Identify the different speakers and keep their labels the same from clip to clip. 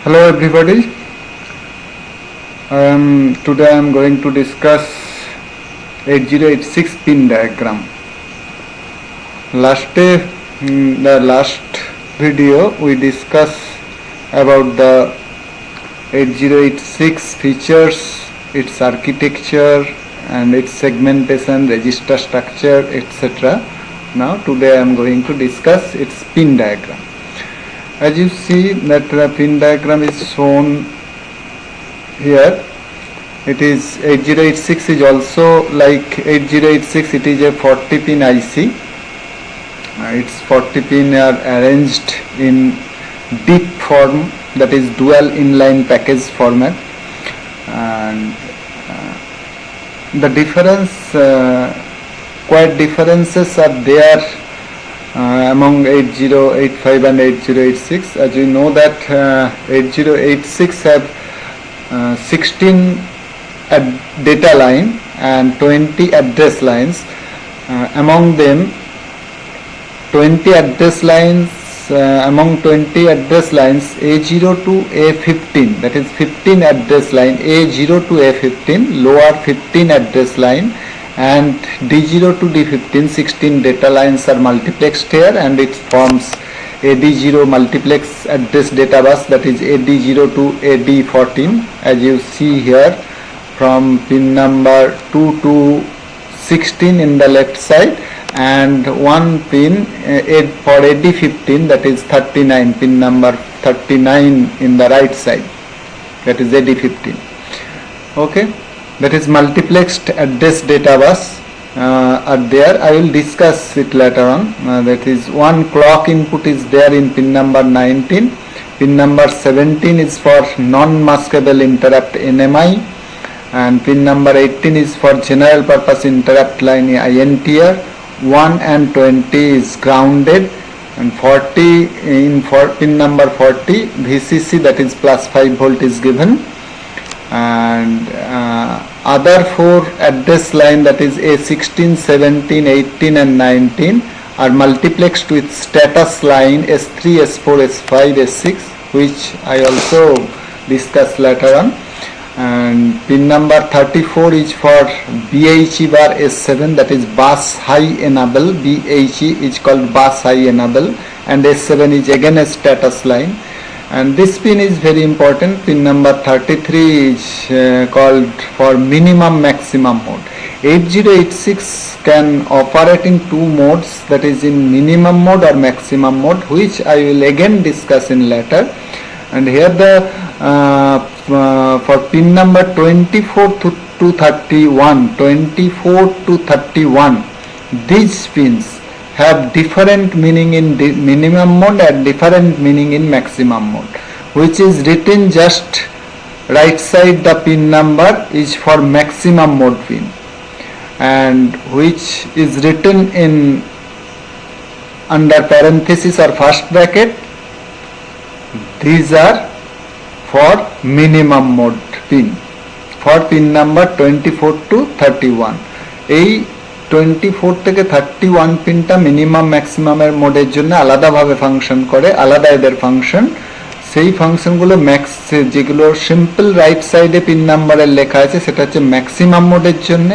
Speaker 1: Hello everybody. Today I am going to discuss 8086 pin diagram. The last video we discussed about the 8086 features, its architecture and its segmentation, register structure, etc. Now today I am going to discuss its pin diagram. As you see that the pin diagram is shown here. It is 8086 is also like 8086, it is a 40 pin IC. Its 40 pin are arranged in DIP form, that is dual inline package format, and the difference, quite differences are there among 8085 and 8086. As you know that 8086 have 16 data line and 20 address lines. Among them 20 address lines, among 20 address lines, A0 to A15, that is 15 address line, A0 to A15, lower 15 address line, and D0 to D15, 16 data lines are multiplexed here, and it forms AD0 multiplex address data bus, that is AD0 to AD14, as you see here from pin number 2 to 16 in the left side, and one pin for AD15, that is 39, pin number 39 in the right side, that is AD15. Okay, that is multiplexed address data bus are there. I will discuss it later on. That is, one clock input is there in pin number 19. Pin number 17 is for non-maskable interrupt NMI, and pin number 18 is for general purpose interrupt line INTR. 1 and 20 is grounded, and 40 in pin number 40 VCC, that is plus 5 volt is given, and other 4 address line, that is A16, 17, 18 and 19 are multiplexed with status line S3, S4, S5, S6, which I also discuss later on. And pin number 34 is for BHE bar S7, that is bus high enable. BHE is called bus high enable, and S7 is again a status line. And this pin is very important. Pin number 33 is called for minimum maximum mode. 8086 can operate in two modes, that is in minimum mode or maximum mode, which I will again discuss in later. And here the for pin number 24 to 31, 24 to 31, these pins have different meaning in minimum mode and different meaning in maximum mode, which is written just right side the pin number is for maximum mode pin, and which is written in under parenthesis or first bracket, these are for minimum mode pin, for pin number 24 to 31. এই 24 থেকে 31 পিনটা minimum ম্যাক্সিমামের মোডের জন্য আলাদাভাবে function করে, আলাদা এদের function. সেই ফাংশনগুলো যেগুলো সিম্পল রাইট সাইডে পিন নাম্বারের লেখা আছে সেটা হচ্ছে ম্যাক্সিমাম মোডের জন্য,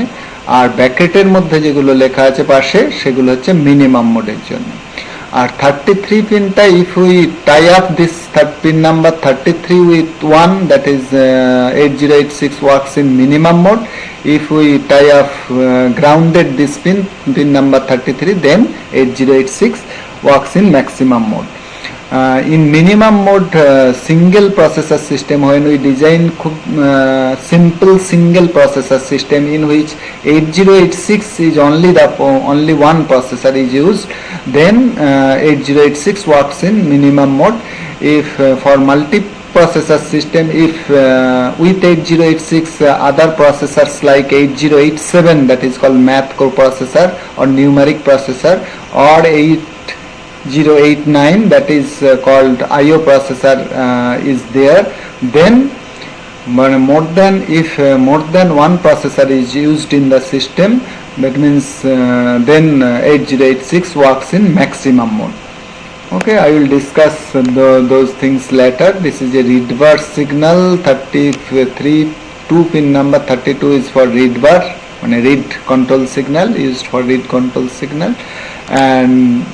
Speaker 1: আর ব্র্যাকেটের মধ্যে যেগুলো লেখা আছে পাশে সেগুলো হচ্ছে মিনিমাম মোডের জন্য। আর 33 pinটা, if we tie up this pin number 33 with 1, that is 8086 works in minimum mode. If we tie up grounded this pin number 33, then 8086 works in maximum mode. In minimum mode single processor system, when we design simple single processor system in which 8086 is only one processor is used, then 8086 works in minimum mode. If for multi-processor system, if with 8086 other processors like 8087, that is called math core processor or numeric processor, or 8089, that is called IO processor is there, then more than more than one processor is used in the system, that means then 8086 works in maximum mode. Okay, I will discuss those things later. This is a read bar signal. 33 2 pin number 32 is for read bar, on a read control signal, used for read control signal, and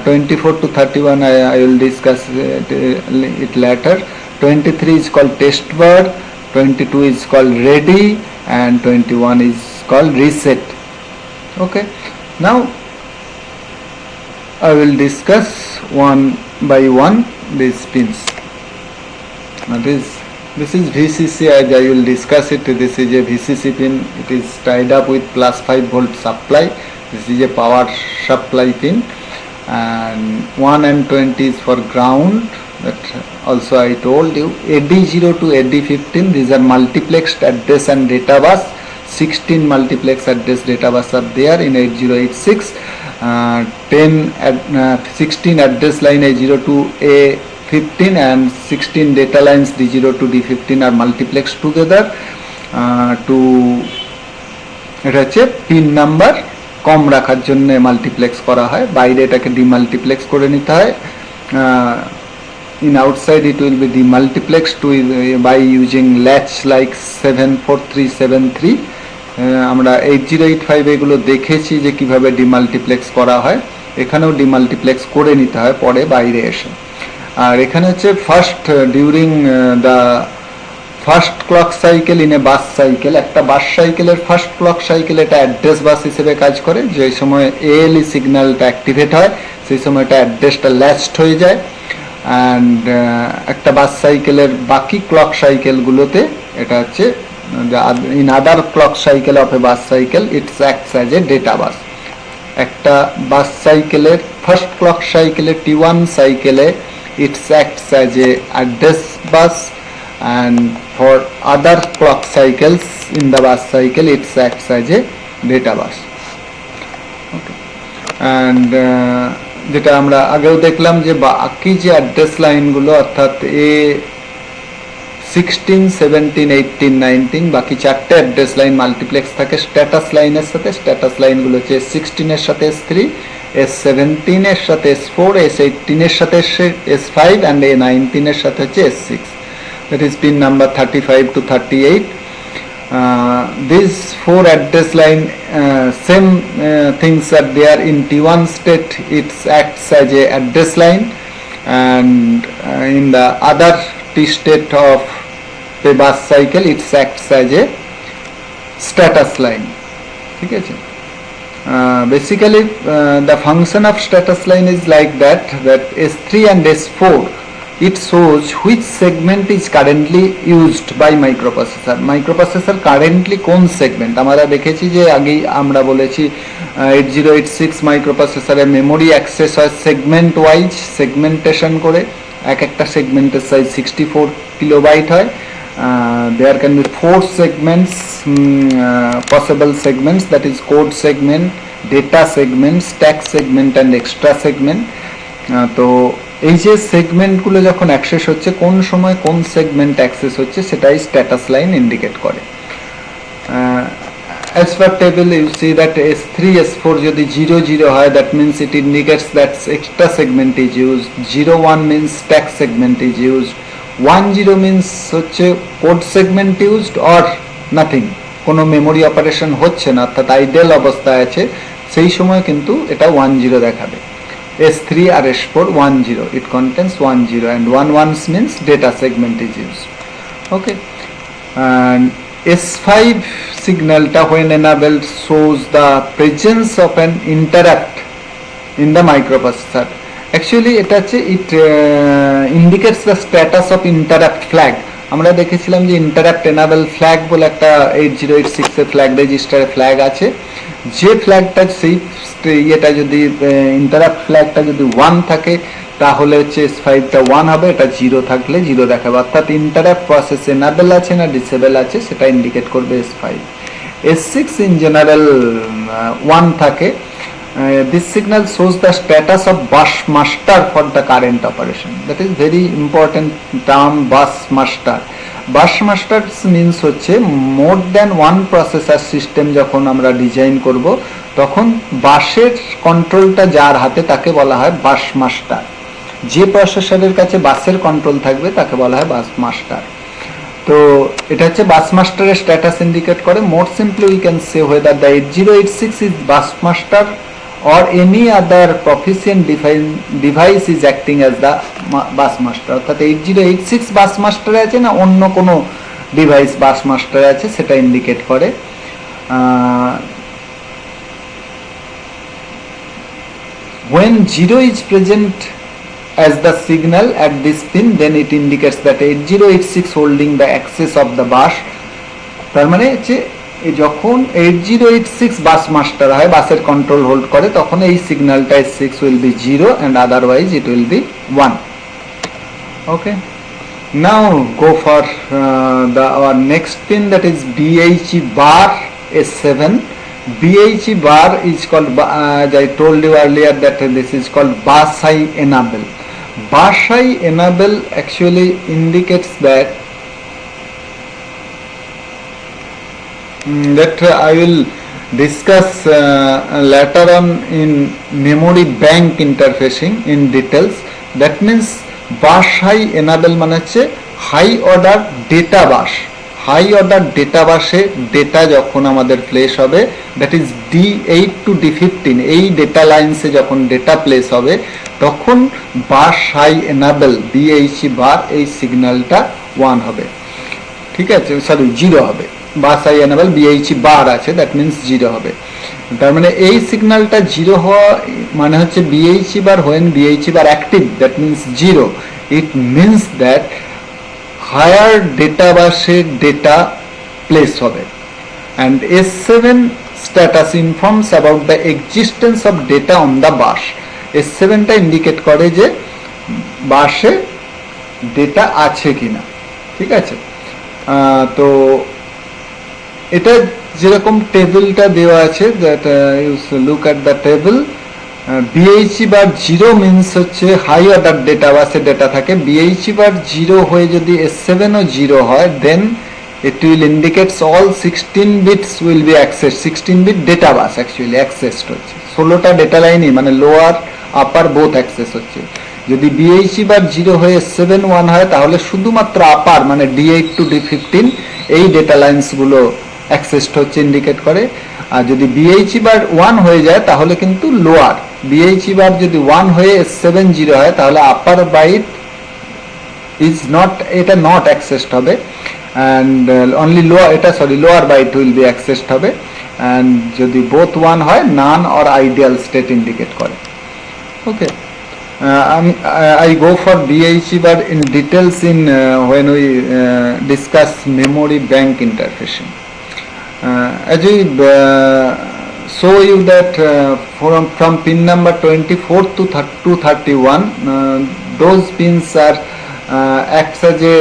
Speaker 1: 24 to 31 I will discuss it later. 23 is called test bar, 22 is called ready, and 21 is called reset. Okay, now I will discuss one by one these pins. Now this is VCC, as I will discuss it. This is a VCC pin. It is tied up with plus 5 volt supply. This is a power supply pin, and 1 and 20 is for ground. That also I told you. AD0 to AD15, these are multiplexed address and data bus. 16 multiplex address data bus are there in 8086. 16 address line A0 to A15 and 16 data lines D0 to D15 are multiplexed together to এটা হচ্ছে pin number কম রাখার জন্য multiplex করা হয়, বাইরে এটাকে ডিমাল্টিপ্লেক্স করে নিতে হয়। In outside it will be demultiplexed to by using latch like 74373. আমরা 8085 এগুলো দেখেছি যে কিভাবে ডিমাল্টিপ্লেক্স করা হয়, এখানেও ডিমাল্টিপ্লেক্স করে নিতে হয় পরে বাইরে এসে। আর এখানে হচ্ছে first during the first clock cycle in a bus cycle, একটা বাস সাইকেলের ফার্স্ট ক্লক সাইকেল এটা অ্যাড্রেস বাস হিসেবে কাজ করে। যে সময় ALE সিগন্যালটা অ্যাক্টিভেট হয় সেই সময় এটা অ্যাড্রেসটা ল্যাচড হয়ে যায়, অ্যান্ড একটা বাস সাইকেলের বাকি ক্লক সাইকেলগুলোতে এটা হচ্ছে in other clock cycle of a bus cycle it acts as a data bus. একটা বাস সাইকেলের ফার্স্ট ক্লক সাইকেলে T1 সাইকেলে it acts as a address bus, and for other clock cycles in the bus cycle it acts as a data bus. Okay, and যেটা আমরা আগেও দেখলাম যে বাকি যে অ্যাড্রেস লাইনগুলো অর্থাৎ A16, 17, 18, 19 বাকি চারটে অ্যাড্রেস লাইন মাল্টিপ্লেক্স থাকে স্ট্যাটাস লাইনের সাথে। স্ট্যাটাস লাইনগুলো হচ্ছে S16 এর সাথে S3, S17 এর সাথে S4, S18 এর সাথে S5 and A19 এর সাথে হচ্ছে S6. That is pin number 35 to 38. These four address line same things are there in T1 state. It acts as a address line, and in the other T state of the bus cycle it acts as a status line. ঠিক আছে, basically the function of status line is like that S3 and S4 it shows which segment is currently used by microprocessor. Microprocessor currently কোন segment, আমরা দেখেছি যে আগেই আমরা বলেছি 8086 মাইক্রোপ্রসেসরে memory access হয় সেগমেন্ট ওয়াইজ, সেগমেন্টেশন করে। এক একটা সেগমেন্টের সাইজ 64 কিলোবাইট হয়। There can be 4 segments, possible segments, that is code segment, data segment, stack segment and extra segment. তো এই যে সেগমেন্টগুলো যখন অ্যাক্সেস হচ্ছে কোন সময় কোন সেগমেন্ট অ্যাক্সেস হচ্ছে সেটাই স্ট্যাটাস লাইন ইন্ডিকেট করে। As per table you see that S3 S4 যদি 00 হয় that means it indicates that extra segment is used, 01 means stack segment is used, 10 means হচ্ছে code segment used or nothing, কোনো memory operation হচ্ছে না অর্থাৎ ideal অবস্থায় আছে, সেই সময় কিন্তু এটা 10 দেখাবে। S3 or S4 10, it contains 10, and 11 means data segment is used. Okay, and S5 signalটা when enabled shows the presence of an interrupt in the microprocessor. Actually এটা হচ্ছে it indicates the status of interrupt flag. আমরা দেখেছিলাম যে interrupt enable flag বলে একটা 8086 এর flag রেজিস্টারে flag আছে, যে ফ্ল্যাগটা সেই এটা যদি ইন্টারাপ্ট ফ্ল্যাগটা যদি 1 থাকে তাহলে হচ্ছে S5টা 1 হবে, এটা 0 থাকলে 0 দেখাবে, অর্থাৎ ইন্টারাপ্ট প্রসেস এনেবল আছে না ডিসেবল আছে সেটা ইন্ডিকেট করবে S5। S6 ইন জেনারেল 1 থাকে। This signal shows the status of bus master for the current operation. That is very important term, bus master. Bus master means হচ্ছে more than one processor system যখন আমরা design করব তখন বাসের কন্ট্রোলটা যার হাতে তাকে বলা হয় বাস মাস্টার। যে প্রসেসরের কাছে বাসের কন্ট্রোল থাকবে তাকে বলা হয় বাস মাস্টার। তো এটা হচ্ছে বাস মাস্টারের স্ট্যাটাস ইন্ডিকেট করে। More simply we can say whether the 8086 is bus master or any other proficient device is acting as the bus master, অর্থাৎ 8086 বাস মাস্টারে আছে না অন্য কোনো ডিভাইস বাস মাস্টারে আছে সেটা ইন্ডিকেট করে। When 0 is present as the signal at this pin, then it indicates that 8086 holding the access of the bus. তার মানে হচ্ছে যখন 8086 বাস মাস্টার হয়, বাসের কন্ট্রোল হোল্ড করে, তখন এই সিগন্যালটা S6 will be 0 and otherwise it will be 1. Okay, now go for our next pin, that is BHE bar S7. BHE bar is called, as I told you earlier, that this is called bus high enable. Bus high enable actually indicates that I will discuss later on in memory bank interfacing in details. That means bus high enable মানে হচ্ছে high order data বাস। High order data বাসে data যখন আমাদের place হবে, that is D8 to D15, এই data লাইনসে যখন data place হবে তখন বাস হাই এনাবেল BHE বার এই সিগন্যালটা 1 হবে, ঠিক আছে, সরি 0 হবে। বাস হাই এনাবেল BHE বার আছে, দ্যাট মিনস 0 হবে। তার মানে এই সিগন্যালটা 0 হওয়া মানে হচ্ছে BHE bar, when BHE bar active that means 0, it means that higher data বাসে ডেটা প্লেস হবে। and S7 status informs about the existence of data on the bus. S7 টা ইন্ডিকেট করে যে বাসে ডেটা আছে কিনা, ঠিক আছে। তো এটা যেরকম টেবিলটা দেওয়া আছে, that you look at the table. BHE bar 0 means হচ্ছে হাই অর্ডার ডেটা বাসে ডেটা থাকে। BHE বার 0 হয়ে যদি S7 ও 0 হয়, then it will indicates all 16 bits will be accessed. 16 bit data bus actually accessed হচ্ছে, 16টা ডেটা লাইনই মানে লোয়ার আপার both access হচ্ছে। যদি BHE বার 0 হয়ে S7 1 হয় তাহলে শুধুমাত্র আপার মানে D8 to D15 এই ডেটা লাইনস গুলো অ্যাক্সেসড হচ্ছে ইন্ডিকেট করে। আর যদি BHE বার 1 হয়ে যায় তাহলে কিন্তু লোয়ার। BHE বার যদি 1 হয়ে S7 0 হয় তাহলে আপার বাইট ইজ নট, এটা নট অ্যাক্সেসড হবে, and only lower byte will be accessed হবে। and যদি both 1 হয় none or ideal state indicate করে। okay, I go for BHE bar in details in when we discuss memory bank interfacing. As we show you that from pin number 24 to 231, those pins are acts as a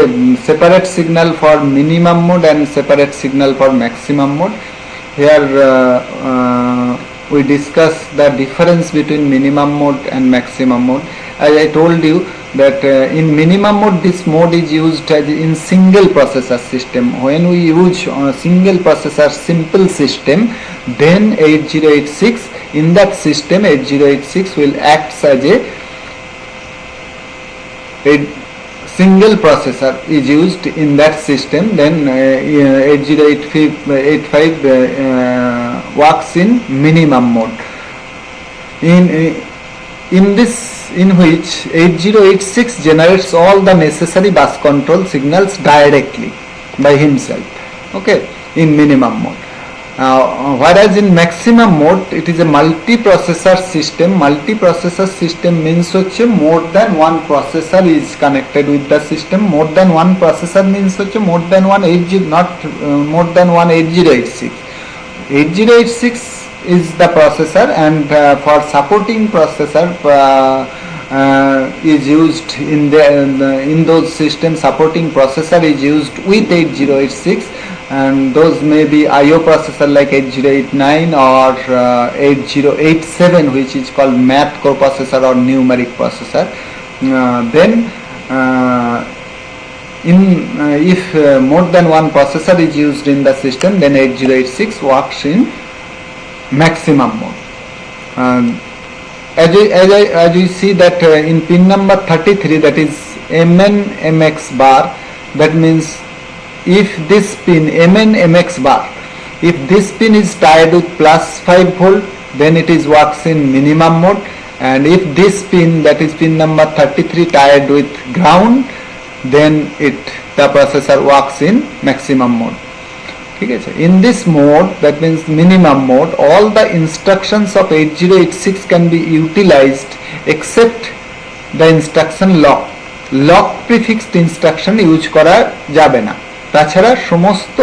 Speaker 1: separate signal for minimum mode and separate signal for maximum mode. Here we discuss the difference between minimum mode and maximum mode. As I told you that in minimum mode this mode is used as in single processor system. When we use single processor simple system, then 8086 in that system 8086 will act as a single processor is used in that system. Then 8085 works in minimum mode, in which 8086 generates all the necessary bus control signals directly by himself, okay, in minimum mode. Whereas in maximum mode it is a multi-processor system. Multi-processor system means হচ্ছে more than one processor is connected with the system. More than one processor means হচ্ছে more than one 80, not more than one 8086. 8086 is the processor, and for supporting processor is used in those systems. Supporting processor is used with 8086, and those may be IO processor like 8089 or 8087, which is called math core processor or numeric processor. Then if more than one processor is used in the system, then 8086 works in maximum mode. as you see that in pin number 33, that is Mn Mx bar, that means if this pin Mn Mx bar, if this pin is tied with plus 5 volt, then it is works in minimum mode, and if this pin, that is pin number 33, tied with ground, then the processor works in maximum mode. In this mode, that means minimum mode, all the instructions of 8086 can be utilized except the instruction lock. Lock prefixed instruction use করা যাবে না, তাছাড়া সমস্ত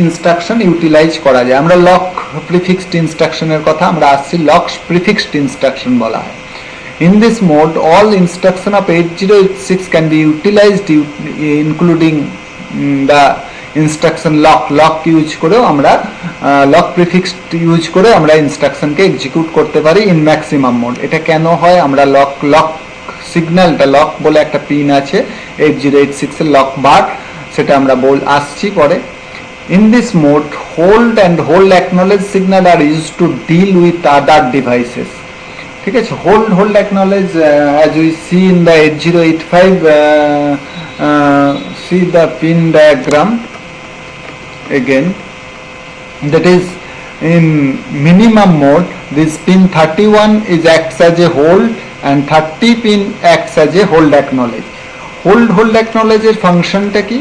Speaker 1: instruction utilise করা যায়। আমরা lock প্রিফিক্সড ইনস্ট্রাকশনের কথা আমরা আসছি, লক প্রিফিক্সড ইনস্ট্রাকশন বলা হয়। In this mode, all instruction of 8086 can be utilized, including the instruction lock use করেও আমরা লক প্রিফিক্সড ইউজ করে আমরা ইনস্ট্রাকশনকে এক্সিকিউট করতে পারি ইন ম্যাক্সিমাম মোড। এটা কেন হয়? আমরা লক সিগন্যালটা, লক বলে একটা পিন আছে 8086 এর লক বার, সেটা আমরা আসছি পরে। In this mode, hold and hold acknowledge signal are used to deal with other devices. ঠিক আছে, hold acknowledge, as we see in the 8085, see the pin diagram again, that is in minimum mode, this pin 31 is acts as a hold and 30 pin acts as a hold acknowledge. Hold acknowledge এর ফাংশনটা কি?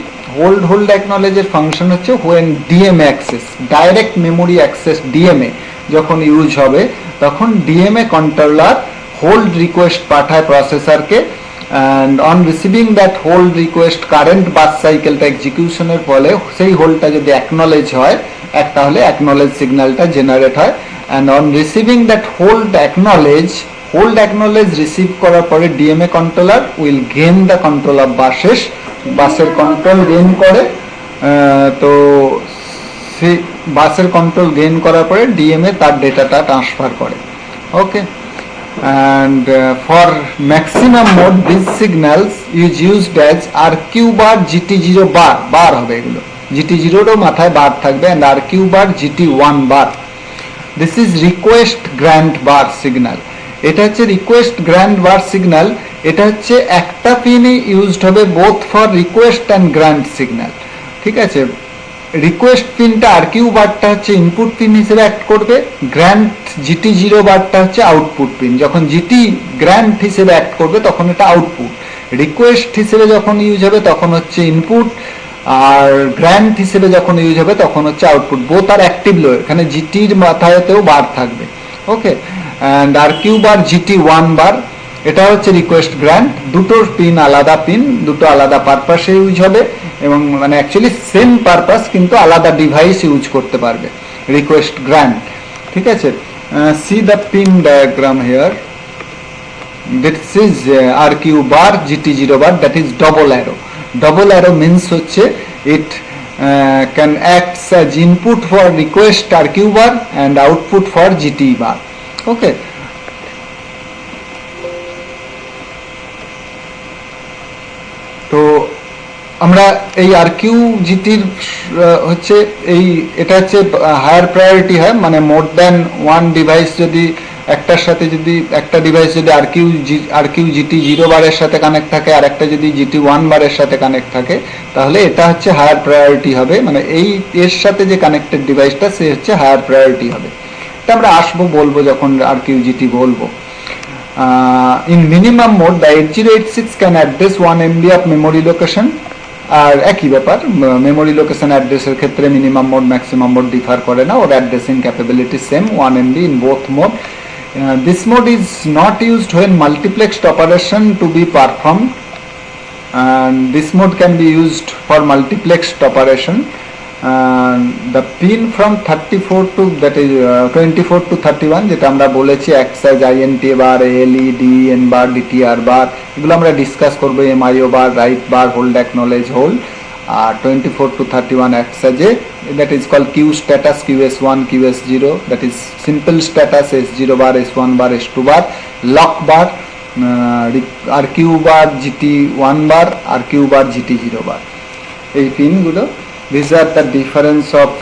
Speaker 1: hold acknowledge এর function হচ্ছে when DMA access, direct memory access DMA যখন use হবে, তখন DMA controller hold request পাঠায় প্রসেসরকে, and on receiving that hold request, current bus সাইকেলটা এক্সিকিউশনের ফলে সেই হোল্ডটা যদি অ্যাকনলেজ হয়, তাহলে অ্যাকনলেজ সিগন্যালটা জেনারেট হয়, and on receiving that hold acknowledge receive করার পরে DMA কন্ট্রোলার will gain the control of বাসের কন্ট্রোল গেইন করে। তো সেই বাসের কন্ট্রোল গেইন করার পরে DMA তার ডেটাটা ট্রান্সফার করে। ওকে, and for maximum mode these signals is used as RQ bar, GT0 bar হবে, এগুলো GT0 এরও মাথায় বার থাকবে, and RQ bar, GT1 bar. This is request grant bar signal. এটা হচ্ছে রিকোয়েস্ট গ্র্যান্ট বার সিগন্যাল। এটা হচ্ছে একটা পিনই ইউজড হবে both for request and grant signal. ঠিক আছে, রিকোয়েস্ট পিনটা RQ বারটা হচ্ছে ইনপুট পিন হিসেবে অ্যাক্ট করবে, গ্র্যান্ট GT0 বারটা হচ্ছে আউটপুট পিন। যখন GT গ্র্যান্ট হিসেবে অ্যাক্ট করবে তখন এটা আউটপুট, রিকোয়েস্ট হিসেবে যখন ইউজ হবে তখন হচ্ছে ইনপুট, আর গ্র্যান্ট হিসেবে যখন ইউজ হবে তখন হচ্ছে আউটপুট। বোথ আর অ্যাক্টিভ লো, এখানে GTর মাথায়তেও বার থাকবে। ওকে, and RQ bar, GT1 বার, এটা হচ্ছে রিকোয়েস্ট গ্র্যান্ট। দুটোর পিন আলাদা পিন, দুটো আলাদা পারপাসে ইউজ হবে, এবং মানে অ্যাকচুয়ালি সেম পারপাস কিন্তু আলাদা ডিভাইস ইউজ করতে পারবে রিকোয়েস্ট গ্র্যান্ট। ঠিক আছে, see the pin diagram here, this is RQ bar, GT0 bar, that is double arrow means হচ্ছে it can act as input for request RQ bar and output for GT bar. ওকে, তো আমরা এই RQ GTর হচ্ছে এটা হচ্ছে higher priority হয়, মানে more than one device যদি একটার সাথে যদি একটা ডিভাইস যদি RQ GT0 বারের সাথে কানেক্ট থাকে আর একটা যদি GT1 বারের সাথে কানেক্ট থাকে, তাহলে এটা হচ্ছে হায়ার প্রায়োরিটি হবে, মানে এর সাথে যে কানেক্টেড ডিভাইসটা সে হচ্ছে হায়ার প্রায়োরিটি হবে। এটা আমরা বলবো যখন RQ GT বলবো। In minimum mode, the 8086 can address 1 MB of memory location, আর একই ব্যাপার, মেমোরি লোকেশন অ্যাড্রেসের ক্ষেত্রে minimum mode maximum mode differ করে না, ওর addressing capability same 1 MB in both mode. This mode is not used when multiplexed operation to be performed, and this mode can be used for multiplexed operation. The pin from 34 to that is 24 to 31 যেটা আমরা বলেছি acts as INT bar, ALE, DEN bar, DTR bar, এগুলো আমরা discuss করব। MIO bar, write bar, hold acknowledge hold, R 24 to 31 acts as a, that is called Q status, QS1, QS0, that is simple status, S0 bar, S1 bar, S2 bar, lock bar, RQ bar, GT1 bar, RQ bar, GT0 bar, এই পিনগুলো। These are the difference of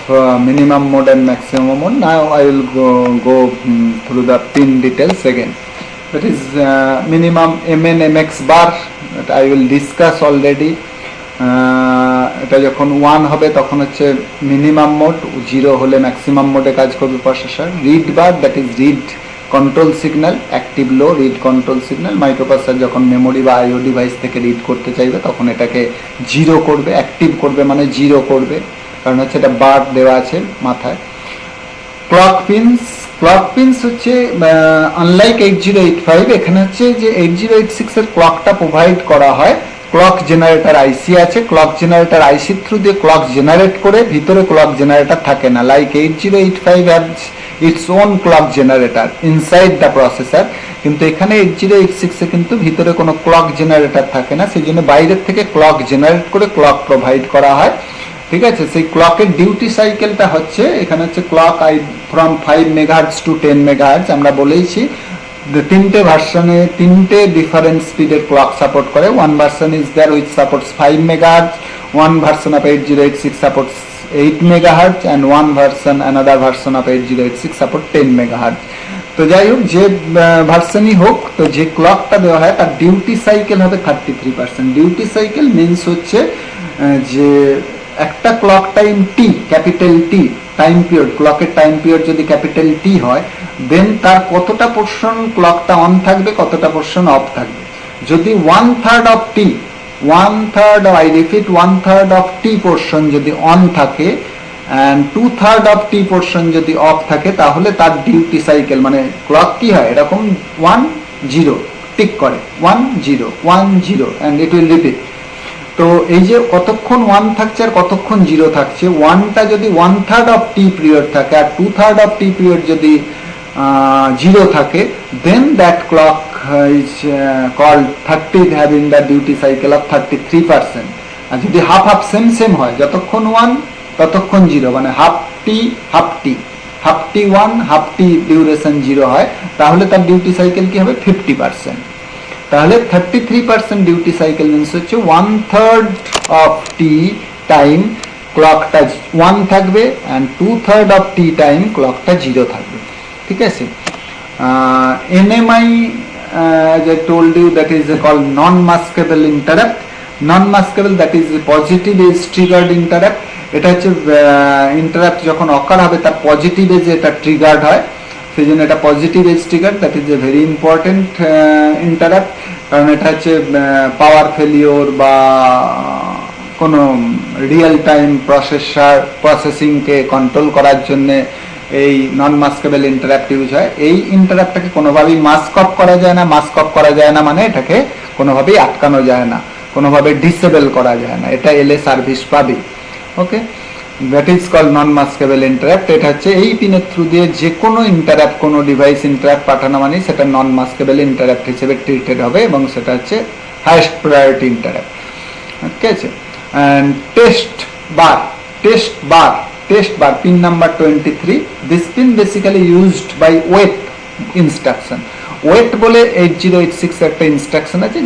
Speaker 1: minimum mode and maximum mode. Now I will go through the pin details again. that is minimum mn mx bar that I will discuss already. এটা যখন 1 হবে তখন হচ্ছে minimum mode, 0 হলে maximum মোডে কাজ করবে processor. Read bar that is read control signal, active low read control signal. Microprocessor যখন মেমোরি বা আইও ডিভাইস থেকে রিড করতে চাইবে তখন এটাকে 0 করবে, অ্যাক্টিভ করবে মানে 0 করবে, কারণ হচ্ছে এটা বার দেওয়া আছে মাথায়। ক্লক পিনস হচ্ছে আনলাইক 8085 এখানে হচ্ছে যে 8086 এর ক্লকটা প্রোভাইড করা হয়। ক্লক জেনারেটর আইসি আছে, ক্লক জেনারেটর আইসির থ্রু দিয়ে ক্লক জেনারেট করে, ভিতরে ক্লক জেনারেটর থাকে না। Like 8085 has its own clock generator inside the processor, কিন্তু এখানে 8086 এ কিন্তু ভিতরে কোনো ক্লক জেনারেটর থাকে না, সেই জন্য বাইরের থেকে ক্লক জেনারেট করে ক্লক প্রোভাইড করা হয়। ঠিক আছে, সেই ক্লকের ডিউটি সাইকেলটা হচ্ছে এখানে হচ্ছে clock from 5 megahertz to 10 megahertz. আমরা বলেইছি তিনটে ভার্সনে তিনটে ডিফারেন্ট স্পিডের ক্লক সাপোর্ট করে। One version is there which supports 5 megahertz, one version of 8086 supports 8 megahertz and one version, another version of 8086 support 10 megahertz. তো যাই হোক, যে ভার্সনই হোক, তো যে ক্লকটা দেওয়া হয় তার ডিউটি সাইকেল হবে 33%। ডিউটি সাইকেল মিনস হচ্ছে যে একটা clock time T, capital T time period, ক্লকের টাইম পিরিয়ড যদি ক্যাপিটাল টি হয়, দেন তার কতটা পোর্শন ক্লকটা অন থাকবে, কতটা পোর্শন অফ থাকবে। যদি 1/3 of T, 1/3 I repeat 1/3 of T portion যদি অন থাকে and 2/3 অফ টি পোর্শন যদি অফ থাকে, তাহলে তার ডিউটি সাইকেল মানে ক্লক কি হয় এরকম 1-0 টিক করে, 1-0 1-0 and it will repeat। তো এই যে কতক্ষণ 1 থাকছে আর কতক্ষণ 0 থাকছে, 1টা যদি 1/3 অফ টি পিরিয়ড থাকে আর 2/3 অফ টি পিরিয়ড যদি 0 থাকে, then that clock is called 30 having the duty cycle of 33%। আর যদি হাফ হাফ সেম হয়, যতক্ষণ 1 ততক্ষণ 0, মানে হাফ টি 1 হাফ টি ডিউরেশন 0 হয়, তাহলে তার ডিউটি সাইকেল কি হবে 50%। তাহলে 33% ডিউটি সাইকেল মিনস হচ্ছে 1/3 অফ টি টাইম ক্লকটা 1 থাকবে and 2/3 অফ টি টাইম ক্লকটা 0 থাকবে। ঠিক আছে, NMI as I told you that is called non-maskable interrupt। Non-maskable that is positive age triggered interrupt। এটা হচ্ছে ইন্টারাপ্ট যখন অকার হবে তার পজিটিভ এজে এটা ট্রিগার্ড হয়, সেই জন্য এটা positive edge trigger, that is a very important interrupt. কারণ এটা হচ্ছে পাওয়ার ফেলিওর বা কোনো রিয়েল টাইম প্রসেসিংকে কন্ট্রোল করার জন্য এই নন মাস্কেবল ইন্টারাপ্ট ইউজ হয়। এই ইন্টারাপ্টটাকে কোনোভাবেই মাস্ক অফ করা যায় না। মাস্ক অফ করা যায় না মানে এটাকে কোনোভাবেই আটকানো যায় না, কোনোভাবে ডিসেবল করা যায় না, এটা এলে সার্ভিস পাবে। Okay, that is called non maskable interrupt. এটা হচ্ছে এই পিনের থ্রু দিয়ে যে কোনো ইন্টারাপ্ট, কোনো ডিভাইস ইন্টারাপ্ট পাঠানো মানে সেটা নন মাস্কেবল ইন্টারাপ্ট হিসেবে ট্রিটেড হবে এবং সেটা হচ্ছে হাইয়েস্ট প্রায়োরিটি ইন্টারাপ্ট। ঠিক আছে, and test bar pin number 23। This pin basically used by wait instruction. Wait বলে 8086 একটা ইনস্ট্রাকশন আছে,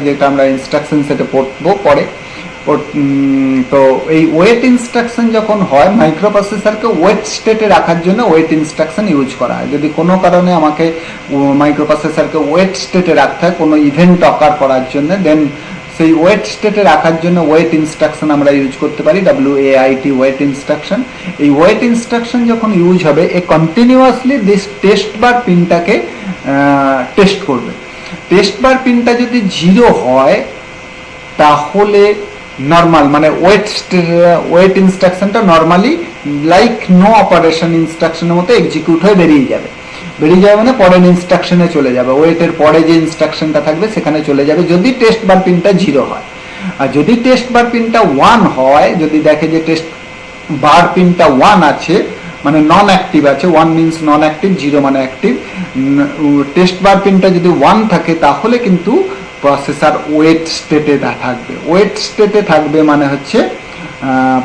Speaker 1: যেটা আমরা ইনস্ট্রাকশন সেটে পড়বো পরে। তো এই ওয়েট ইনস্ট্রাকশন যখন হয়, মাইক্রোপ্রসেসরকে ওয়েট স্টেটে রাখার জন্য ওয়েট ইনস্ট্রাকশন ইউজ করা হয়। যদি কোনো কারণে আমাকে মাইক্রোপ্রসেসরকে ওয়েট স্টেটে রাখতে হয় কোনো ইভেন্ট অকার করার জন্য, দেন সেই ওয়েট স্টেটে রাখার জন্য ওয়েট ইনস্ট্রাকশন আমরা ইউজ করতে পারি, WAIT ওয়েট ইনস্ট্রাকশন। এই ওয়েট ইনস্ট্রাকশন যখন ইউজ হবে, এ কন্টিনিউয়াসলি দিস টেস্ট বার পিনটাকে টেস্ট করবে। টেস্ট বার পিনটা যদি 0 হয় তাহলে নর্মাল মানে ওয়েট ইনস্ট্রাকশনটা নর্মালি লাইক নো অপারেশন ইনস্ট্রাকশনের মতো এক্সিকিউট হয়ে বেরিয়ে যাবে মানে পরের ইনস্ট্রাকশনে চলে যাবে, ওয়েটের পরে যে ইনস্ট্রাকশনটা থাকবে সেখানে চলে যাবে যদি টেস্ট বার পিনটা 0 হয়। আর যদি টেস্ট বার পিনটা 1 হয়, যদি দেখে যে টেস্ট বার পিনটা 1 আছে মানে নন অ্যাক্টিভ আছে, 1 মিনস নন অ্যাক্টিভ, 0 মানে অ্যাক্টিভ, টেস্ট বার পিনটা যদি 1 থাকে তাহলে কিন্তু প্রসেসর ওয়েট স্টেটে থাকবে। ওয়েট স্টেটে থাকবে মানে হচ্ছে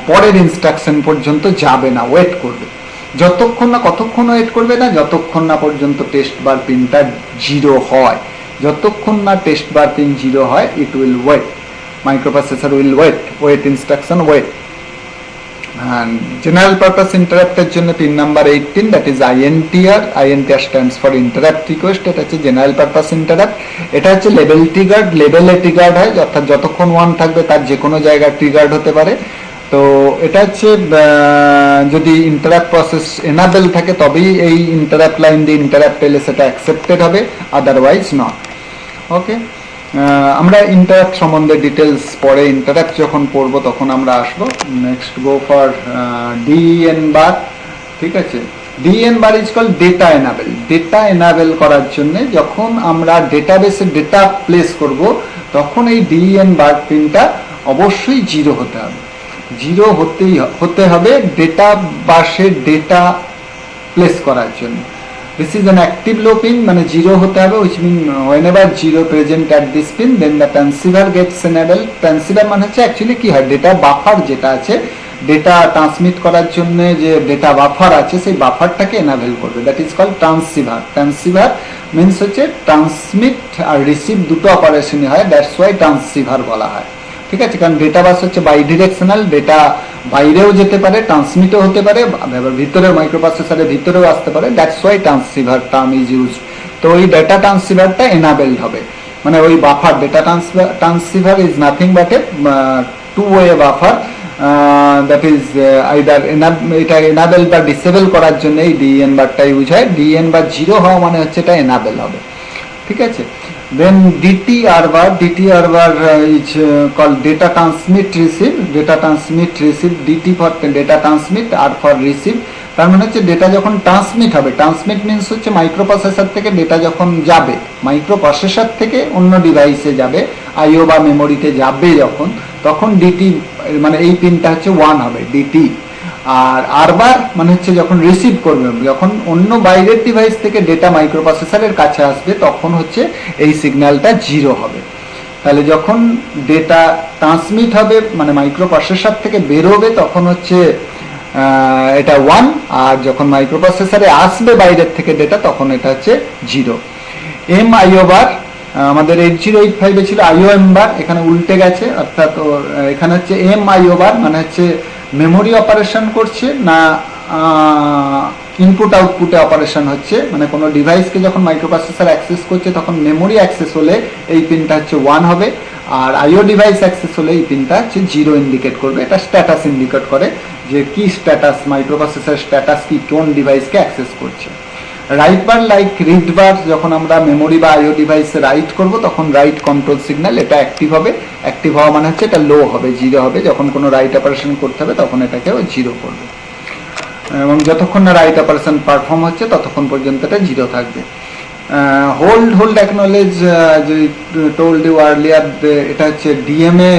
Speaker 1: পরের ইনস্ট্রাকশন পর্যন্ত যাবে না, ওয়েট করবে। যতক্ষণ না, কতক্ষণ ওয়েট করবে না, যতক্ষণ না পর্যন্ত টেস্ট বার পিনটা 0 হয়। যতক্ষণ না টেস্ট বার পিন 0 হয়, it will wait, microprocessor will wait instruction wait. And general purpose interrupt এর জন্য pin number 18, that is INTR. INTR stands for interrupt request. এটা হচ্ছে general purpose interrupt. এটা হচ্ছে level triggered. level এ triggered হয়, অর্থাৎ যতক্ষণ 1 থাকবে তার যে কোনো জায়গায় triggered হতে পারে। তো এটা হচ্ছে যদি ইন্টারাপ্ট প্রসেস এনাবেল থাকে তবেই এই ইন্টারাপ্ট লাইন দিয়ে ইন্টারাপ্ট এলে সেটা অ্যাকসেপ্টেড হবে, আদারওয়াইজ নট। ওকে, আমরা ইন্টারাপ্ট সম্বন্ধে ডিটেলস পরে ইন্টারাপ্ট যখন পড়বো তখন আমরা আসবো। Next go for DEN bar. ঠিক আছে, DEN bar is call data enable. Data enable করার জন্য যখন আমরা ডেটাবেসে ডেটা প্লেস করব তখন এই ডিএন বার পিনটা অবশ্যই 0 হতে হবে। 0 হতে হবে ডেটা বাসে ডেটা প্লেস করার জন্য। This is an active low pin, মানে 0 হতে হবে, which mean whenever 0 present at this pin then the transceiver gets enabled. Transceiver মানে হচ্ছে অ্যাকচুয়ালি কি হয়, ডেটা বাফার যেটা আছে, ডেটা ট্রান্সমিট করার জন্য যে ডেটা বাফার আছে সেই বাফারটাকে এনাবেল করবে, that is called transceiver. Transceiver means হচ্ছে ট্রান্সমিট আর রিসিভ দুটো অপারেশনই হয়, দ্যাটস ওয়াই ট্রান্সসিভার বলা হয়। ঠিক আছে, কারণ ডেটা বাস হচ্ছে বাই ডিরেকশনাল, ডেটা বাইরেও যেতে পারে, ট্রান্সমিটও হতে পারে, আবার ভিতরে মাইক্রোপ্রসেসরের ভিতরেও আসতে পারে, that's why transceiver term is use. তো ওই ডেটা ট্রান্সসিভারটা এনাবেলড হবে, মানে ওই buffer data transceiver is nothing but a two way buffer, that is either এটা এনাবেল বা ডিসেবল করার জন্য এই ডিএন বারটা ইউজ হয়। ডিএন বার 0 হওয়া মানে হচ্ছে এটা এনাবেল হবে। ঠিক আছে, then DTR bar is called data transmit receive. Data transmit receive, DT for data transmit, R for receive। তার মানে হচ্ছে ডেটা যখন ট্রান্সমিট হবে, ট্রান্সমিট মিনস হচ্ছে মাইক্রোপ্রসেসর থেকে ডেটা যখন যাবে, মাইক্রোপ্রসেসর থেকে অন্য ডিভাইসে যাবে, আইও বা মেমোরিতে যাবে যখন, তখন ডিটি মানে এই পিনটা হচ্ছে 1 হবে, ডিটি। আর আরবার মানে হচ্ছে যখন রিসিভ করবে, যখন অন্য বাইরের ডিভাইস থেকে ডেটা মাইক্রোপ্রসেসরের কাছে আসবে তখন হচ্ছে এই সিগন্যালটা 0 হবে। তাহলে যখন ডেটা ট্রান্সমিট হবে মানে মাইক্রোপ্রসেসর থেকে বেরোবে তখন হচ্ছে এটা 1, আর যখন মাইক্রোপ্রসেসরে আসবে বাইরের থেকে ডেটা তখন এটা হচ্ছে 0। এম আইও বার আমাদের 8085 এ ছিল আইও এম বার, এখানে উল্টে গেছে, অর্থাৎ এখানে হচ্ছে এম আইও বার মানে হচ্ছে মেমোরি অপারেশন করছে না ইনপুট আউটপুটে অপারেশন হচ্ছে, মানে কোনো ডিভাইসকে যখন মাইক্রোপ্রসেসর অ্যাক্সেস করছে তখন মেমোরি অ্যাক্সেস হলে এই পিনটা হচ্ছে 1 হবে, আর আইও ডিভাইস অ্যাক্সেস হলে এই পিনটা হচ্ছে 0 ইন্ডিকেট করবে। এটা স্ট্যাটাস ইন্ডিকেট করে যে কি স্ট্যাটাস, মাইক্রোপ্রসেসর স্ট্যাটাস কি, কোন ডিভাইসকে অ্যাক্সেস করছে। রাইট বার লাইক রিড বার, যখন আমরা মেমোরি বা আইও ডিভাইসে রাইট করব তখন রাইট কন্ট্রোল সিগন্যাল এটা অ্যাক্টিভ হবে। অ্যাক্টিভ হওয়া মানে হচ্ছে এটা লো হবে, 0 হবে, যখন কোনো রাইট অপারেশন করতে হবে তখন এটাকে 0 করবে, এবং যতক্ষণ না রাইট অপারেশন পারফর্ম হচ্ছে ততক্ষণ পর্যন্ত এটা 0 থাকবে। হোল্ড অ্যাকনোলেজ, যে টোল্ড ইউ আর্লিয়ার, এটা হচ্ছে ডিএমএ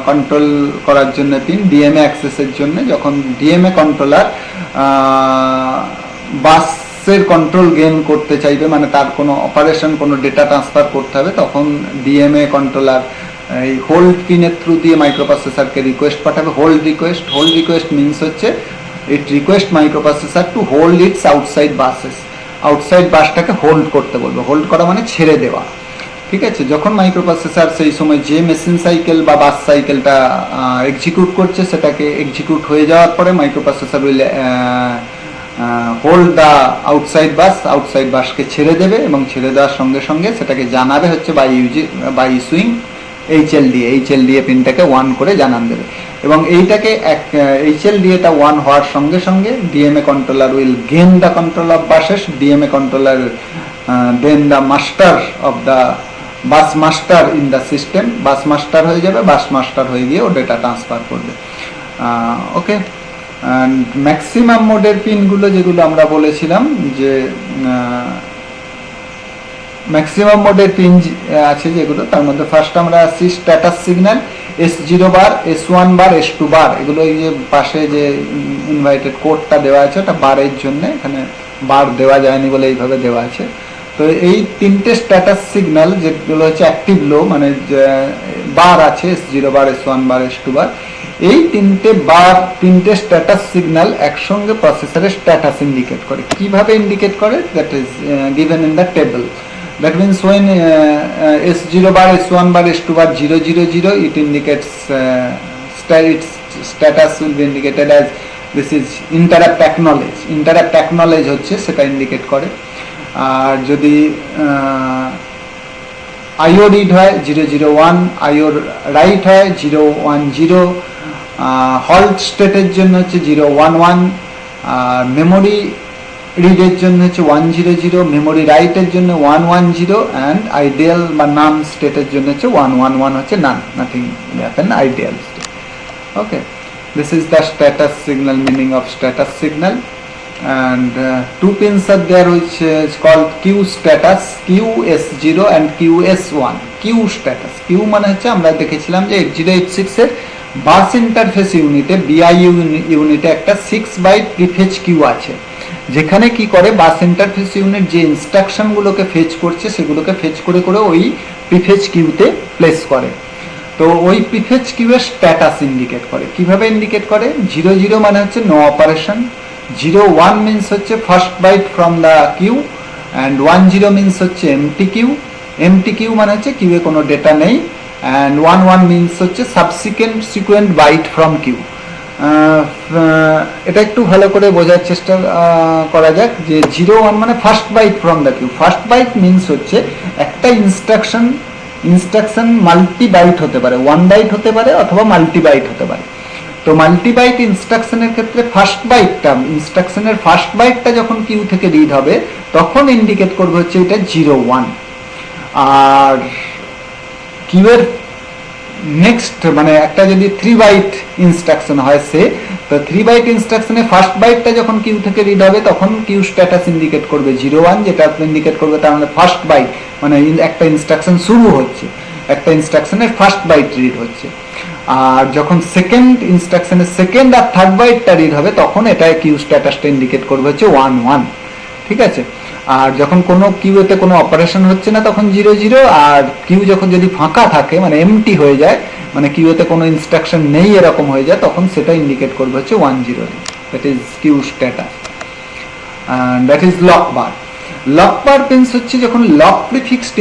Speaker 1: কন্ট্রোল করার জন্য পিন, ডিএমএ অ্যাক্সেসের জন্য। যখন ডিএমএ কন্ট্রোলার বাসের কন্ট্রোল গেইন করতে চাইবে, মানে তার কোনো অপারেশন, কোনো ডেটা ট্রান্সফার করতে হবে, তখন ডিএমএ কন্ট্রোলার এই হোল্ড পিনের থ্রু দিয়ে মাইক্রোপ্রসেসরকে রিকোয়েস্ট পাঠাবে। হোল্ড রিকোয়েস্ট মিনস হচ্ছে it request microprocessor to hold its outside buses, outside বাসটাকে হোল্ড করতে বলবে। হোল্ড করা মানে ছেড়ে দেওয়া। ঠিক আছে, যখন মাইক্রোপ্রসেসর সেই সময় যে মেশিন সাইকেল বা বাস সাইকেলটা এক্সিকিউট করছে সেটাকে এক্সিকিউট হয়ে যাওয়ার পরে microprocessor will hold the outside বাসকে ছেড়ে দেবে, এবং ছেড়ে দেওয়ার সঙ্গে সঙ্গে সেটাকে জানাবে হচ্ছে বাই ইস্যুইং এইচএলডিএ পিনটাকে 1 করে জানান দেবে, এবং এইটাকে এইচএলডিএটা 1 হওয়ার সঙ্গে সঙ্গে DMA controller will gain the control of buses. DMA controller then the master of the bus master in the system, bus master হয়ে যাবে, বাস মাস্টার হয়ে গিয়ে ও ডেটা ট্রান্সফার করবে। ওকে, ম্যাক্সিমাম মোডের পিনগুলো যেগুলো আমরা বলেছিলাম যে ম্যাক্সিমাম মোডের পিন আছে যেগুলো, তার মধ্যে ফার্স্ট আমরা আসছি স্ট্যাটাস সিগন্যাল, S0 বার, S1 বার, S2 বার। এগুলো এই যে পাশে যে ইনভাইটেড কোডটা দেওয়া আছে ওটা বারের জন্য, এখানে বার দেওয়া যায়নি বলে এইভাবে দেওয়া আছে। তো এই তিনটে স্ট্যাটাস সিগন্যাল যেগুলো হচ্ছে অ্যাক্টিভ লো, মানে বার আছে S0 বার, S1 বার, S2 বার, এই তিনটে স্ট্যাটাস সিগন্যাল একসঙ্গে প্রসেসরের স্ট্যাটাস ইন্ডিকেট করে। কিভাবে ইন্ডিকেট করে? That is given in the table. That means when S0 bar, S1 bar, S2 bar 000, it indicates its status will be indicated as this is interrupt acknowledge. Interrupt acknowledge হচ্ছে সেটা indicate করে। আর যদি IO read হয় 001, IO write হয় 010, halt state এর জন্য হচ্ছে 011, আর memory রিডের জন্য হচ্ছে 100, মেমোরি রাইটের জন্য 110, অ্যান্ড আইডিয়াল বা নান স্টেটের জন্য হচ্ছে 111 হচ্ছে none, nothing happen, ideal state. Okay, this is the status signal, meaning of status signal. And two pins are there which is called Q status, QS0 and QS1. Q status, Q মানে হচ্ছে আমরা দেখেছিলাম যে 8086 এর বাস interface ইউনিটে, BIU ইউনিটে একটা 6 byte প্রিফেচ Q আছে, যেখানে কি করে বাস ইন্টারফেস ইউনিট যে ইনস্ট্রাকশন গুলোকে ফেচ করছে সেগুলোকে ফেচ করে করে ওই প্রিফেচ কিউতে প্লেস করে। তো ওই প্রিফেচ কিউ এর স্ট্যাটাস ইন্ডিকেট করে। কিভাবে ইন্ডিকেট করে? 00 মানে হচ্ছে নো অপারেশন, 01 মিনস হচ্ছে first byte from the queue, and 10 means হচ্ছে এমটি কিউ। এমটি কিউ মানে হচ্ছে কিউয়ে কোনো ডেটা নেই, অ্যান্ড 11 মিনস হচ্ছে সাবসিকুয়েন্ট বাইট ফ্রম কিউ। এটা একটু ভালো করে বোঝার চেষ্টা করা যাক যে 01 মানে first byte from the queue. First byte means হচ্ছে একটা ইনস্ট্রাকশন মাল্টি বাইট হতে পারে, 1 বাইট হতে পারে অথবা মাল্টি বাইট হতে পারে। তো মাল্টি বাইট ইনস্ট্রাকশনের ক্ষেত্রে ফার্স্ট বাইটটা, ইনস্ট্রাকশনের ফার্স্ট বাইটটা যখন কিউ থেকে রিড হবে তখন ইন্ডিকেট করবে হচ্ছে এটা 01। আর কিউয়ের নেক্সট মানে একটা যদি 3 বাইট ইনস্ট্রাকশন হয় সে, তো 3 বাইট ইনস্ট্রাকশনে ফার্স্ট বাইটটা যখন কিউ থেকে রিড হবে তখন কিউ স্ট্যাটাস ইন্ডিকেট করবে 01, যেটা ইন্ডিকেট করবে তার মানে ফার্স্ট বাইট মানে একটা ইনস্ট্রাকশন শুরু হচ্ছে, একটা ইনস্ট্রাকশনের ফার্স্ট বাইট রিড হচ্ছে। আর যখন সেকেন্ড ইনস্ট্রাকশনের সেকেন্ড আর থার্ড বাইটটা রিড হবে তখন এটা কিউ স্ট্যাটাসটা ইন্ডিকেট করবে হচ্ছে 11, ঠিক আছে। আর যখন কোনো কিউতে কোনো অপারেশন হচ্ছে না তখন 00, আর কিউ যখন যদি ফাঁকা থাকে মানে এমটি হয়ে যায়, মানে কিউতে কোনো ইনস্ট্রাকশন নেই এরকম হয়ে যায়, তখন সেটা ইন্ডিকেট করবে হচ্ছে 10। That is queue status, and that is lock bar. Lock bar pins হচ্ছে যখন লক প্রিফিক্সড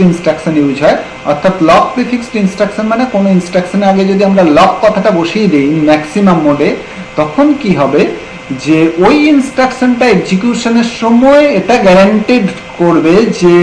Speaker 1: ইনস্ট্রাকশন ইউজ হয়, অর্থাৎ লক প্রিফিক্সড ইনস্ট্রাকশন মানে কোনো ইনস্ট্রাকশনের আগে যদি আমরা লক কথাটা বসিয়ে দিই ম্যাক্সিমাম মোডে, তখন কি হবে যে ওই ইনস্ট্রাকশনটা এক্সিকিউশনের সময় এটা গ্যারান্টেড করবে যে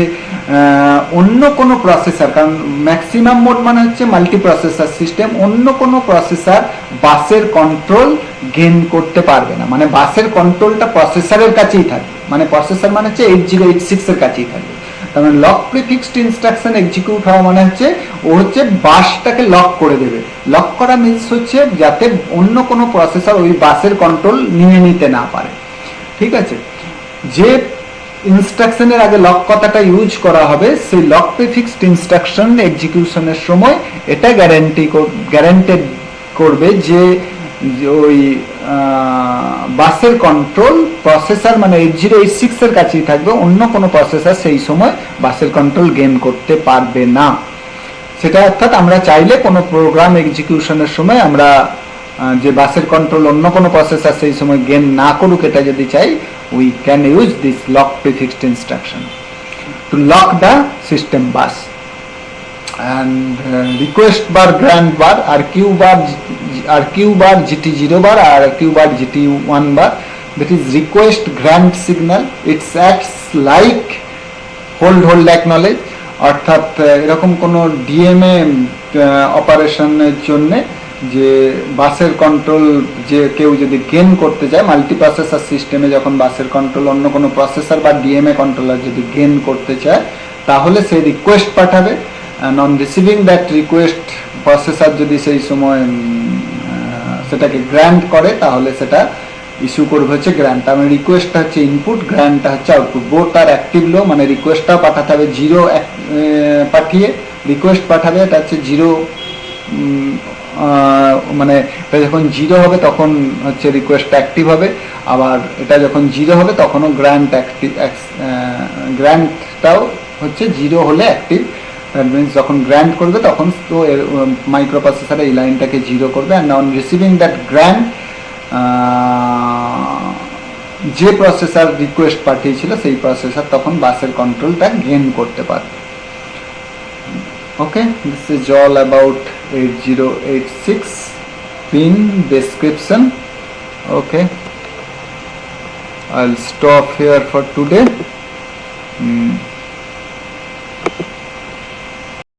Speaker 1: অন্য কোনো প্রসেসর, কারণ ম্যাক্সিমাম মোড মানে হচ্ছে মাল্টি প্রসেসর সিস্টেম, অন্য কোনো প্রসেসর বাসের কন্ট্রোল গেইন করতে পারবে না, মানে বাসের কন্ট্রোলটা প্রসেসরের কাছেই থাকবে, মানে প্রসেসর মানে হচ্ছে 8086 এর কাছেই থাকবে। তার মানে লক প্রিফিক্সড ইনস্ট্রাকশন এক্সিকিউট হওয়া মানে হচ্ছে ও হচ্ছে বাসটাকে লক করে দেবে। লক করা মিনস হচ্ছে যাতে অন্য কোনো প্রসেসর ওই বাসের কন্ট্রোল নিয়ে নিতে না পারে, ঠিক আছে। যে ইনস্ট্রাকশনের আগে লক কথাটা ইউজ করা হবে সেই লক প্রিফিক্সড ইনস্ট্রাকশন এক্সিকিউশনের সময় এটা গ্যারান্টেড করবে যে ওই বাসের কন্ট্রোল প্রসেসর মানে 8086 এর কাছেই থাকবে, অন্য কোনো প্রসেসর সেই সময় বাসের কন্ট্রোল গেইন করতে পারবে না। সেটা অর্থাৎ আমরা চাইলে কোনো প্রোগ্রাম এক্সিকিউশনের সময় আমরা যে বাসের কন্ট্রোল অন্য কোনো প্রসেসর সেই সময় গেইন না করুক এটা যদি চাই, we can use this lock prefixed instruction to lock the system bus. And request bar, grant bar, RQ bar, GT0 bar, RQ bar, GT1 bar, that is request grant signal. It acts like hold acknowledge, অর্থাৎ এরকম কোনো DMA অপারেশনের জন্য যে বাসের control যে কেউ যদি গেইন করতে চায়, মাল্টি প্রসেসর সিস্টেমে যখন বাসের কন্ট্রোল অন্য কোনো প্রসেসর বা ডিএমএ কন্ট্রোলার যদি গেইন করতে চায় তাহলে সে রিকোয়েস্ট পাঠাবে, on receiving that request processor যদি সেই সময় সেটাকে গ্র্যান্ট করে তাহলে সেটা ইস্যু করবে হচ্ছে গ্র্যান্ট। আমি রিকোয়েস্টটা হচ্ছে ইনপুট, গ্র্যান্টটা হচ্ছে আউটপুট। বোথ আর অ্যাক্টিভ লো, মানে রিকোয়েস্টটাও পাঠাতে হবে 0 পাঠিয়ে রিকোয়েস্ট পাঠাবে, এটা হচ্ছে 0 মানে এটা যখন 0 হবে তখন হচ্ছে রিকোয়েস্টটা অ্যাক্টিভ হবে, আবার এটা যখন 0 হবে তখনও গ্র্যান্টটাও হচ্ছে 0 হলে অ্যাক্টিভ। দ্যাট মিনস যখন গ্র্যান্ট করবে তখন তো মাইক্রো প্রসেসর এই লাইনটাকে 0 করবে, and on receiving that grant যে প্রসেসর রিকোয়েস্ট পাঠিয়েছিল সেই প্রসেসর তখন বাসের কন্ট্রোলটা গেইন করতে পারবে। Okay, this is all about 8086 pin description. Okay, I'll stop here for today.